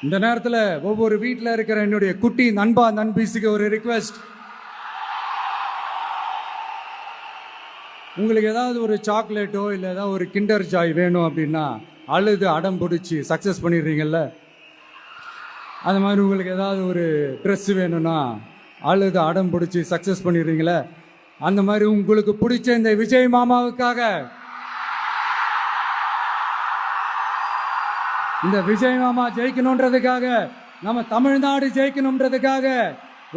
இந்த நேரத்தில் ஒவ்வொரு வீட்டில் இருக்கிற என்னுடைய குட்டி நண்பா நண்பீஸுக்கு ஒரு ரிக்வெஸ்ட். உங்களுக்கு ஏதாவது ஒரு சாக்லேட்டோ இல்லை ஏதாவது ஒரு கிண்டர் ஜாய் வேணும் அப்படின்னா அழுது அடம் பிடிச்சி சக்ஸஸ் பண்ணிடுறீங்கல்ல, அது மாதிரி உங்களுக்கு ஏதாவது ஒரு ட்ரெஸ் வேணும்னா அழுது அடம் பிடிச்சி சக்ஸஸ் பண்ணிடுறீங்களே, அந்த மாதிரி உங்களுக்கு பிடிச்ச இந்த விஜய் மாமாவுக்காக, இந்த விஜய் மாமா ஜெயிக்கணுன்றதுக்காக, நம்ம தமிழ்நாடு ஜெயிக்கணுன்றதுக்காக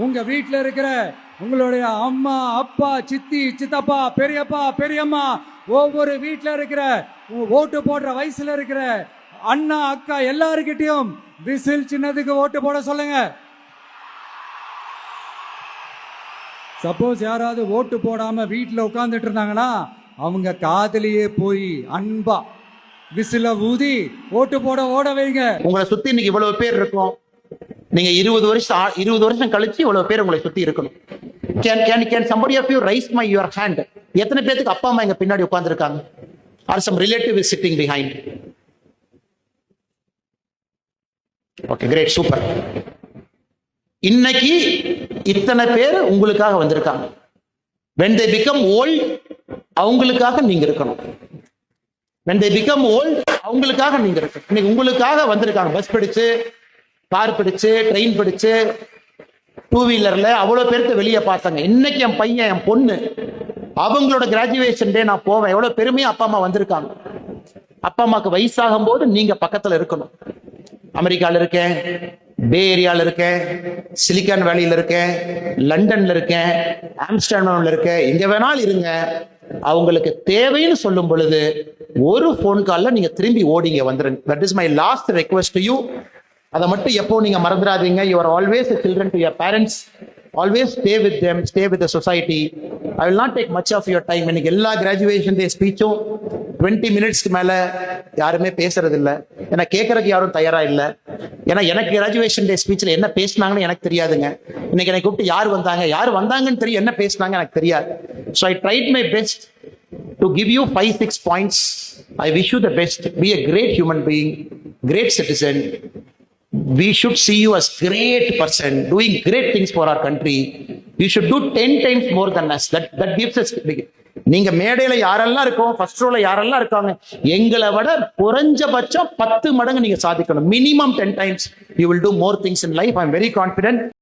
உங்க வீட்டில் இருக்கிற உங்களுடைய அம்மா அப்பா சித்தி சித்தப்பா பெரியப்பா பெரியம்மா ஒவ்வொரு வீட்டில் இருக்கிற ஓட்டு போடுற வயசுல இருக்கிற அண்ணா அக்கா எல்லாருக்கிட்டையும் விசில் சின்னதுக்கு ஓட்டு போட சொல்லுங்க. சப்போஸ் யாராவது ஓட்டு போடாம வீட்டில் உட்கார்ந்துட்டு இருந்தாங்கன்னா அவங்க காதலியே போய் அன்பா விசில ஊதி ஓட்டு போட ஓட வைங்க. உங்களை சுத்தி இன்னைக்கு இவ்வளவு பேர் இருக்கும், நீங்க 20 வருஷம் கழிச்சு இவ்வளவு பேர் உங்களை சுத்தி இருக்கணும். Can somebody of you raise your hand? எத்தனை பேருக்கு அப்பா அம்மா எங்க பின்னாடி உட்கார்ந்து இருக்காங்க? Or some relative is sitting behind? Okay, great, super. இன்னைக்கு இத்தனை பேர் உங்களுக்காக வந்திருக்காங்க. When they become old, அவங்களுக்காக நீங்க இருக்கணும். When they become old, அவங்களுக்காக நீங்க இருக்கணும். இன்னைக்கு உங்களுக்காக வந்திருக்காங்க. பஸ் பிடிச்சு, கார் பிடிச்சு, ட்ரெயின் பிடிச்சு, டூ வீலர்ல அவ்வளவு பேருக்கு வெளியே பார்த்தாங்க. இன்னைக்கு என் பையன் என் பொண்ணு அவங்களோட கிராஜுவேஷன் டே நான் போவேன். எவ்வளவு பெருமையா அப்பா அம்மா வந்திருக்காங்க. அப்பா அம்மாக்கு வயசாகும் போது நீங்க பக்கத்துல இருக்கணும். அமெரிக்கால இருக்கேன், பே ஏரியால இருக்கேன், சிலிக்கான் வேலியில இருக்கேன், லண்டன்ல இருக்கேன், ஆம்ஸ்டர்டாம்ல இருக்கேன், எங்க வேணாலும் இருங்க. அவங்களுக்கு தேவைன்னு சொல்லும் பொழுது ஒரு போன் கால்ல நீங்க திரும்பி ஓடிங்க வந்துருங்க. That is my last request to you. அதை மட்டும் எப்போ நீங்க மறந்துடாதீங்க. You are always a children to your parents. Always stay with them, stay with the society. I will not take much of your time. இன்னைக்கு எல்லா graduation டே ஸ்பீச்சும் 20 மினிட்ஸ்க்கு மேல யாருமே பேசுறது இல்லை. ஏன்னா கேட்கறதுக்கு யாரும் தயாரா இல்லை. ஏன்னா எனக்கு கிராஜுவேஷன் டே ஸ்பீச்ல என்ன பேசினாங்கன்னு எனக்கு தெரியாதுங்க. இன்னைக்கு என்னை கூப்பிட்டு யார் வந்தாங்கன்னு தெரியும், என்ன பேசினாங்க எனக்கு தெரியாது. So I tried my best to give you 5-6 points. I wish you the best. Be a great human being, great citizen. We should see you as great person doing great things for our country. You should do 10 times more than us. That gives us. நீங்க மேடையில யாரெல்லாம் இருக்கோம், first ரோல யாரெல்லாம் இருக்காங்க, எங்களை விட குறைஞ்சபட்சம் 10 மடங்கு நீங்க சாதிக்கணும். Minimum 10 times you will do more things in life. I am very confident.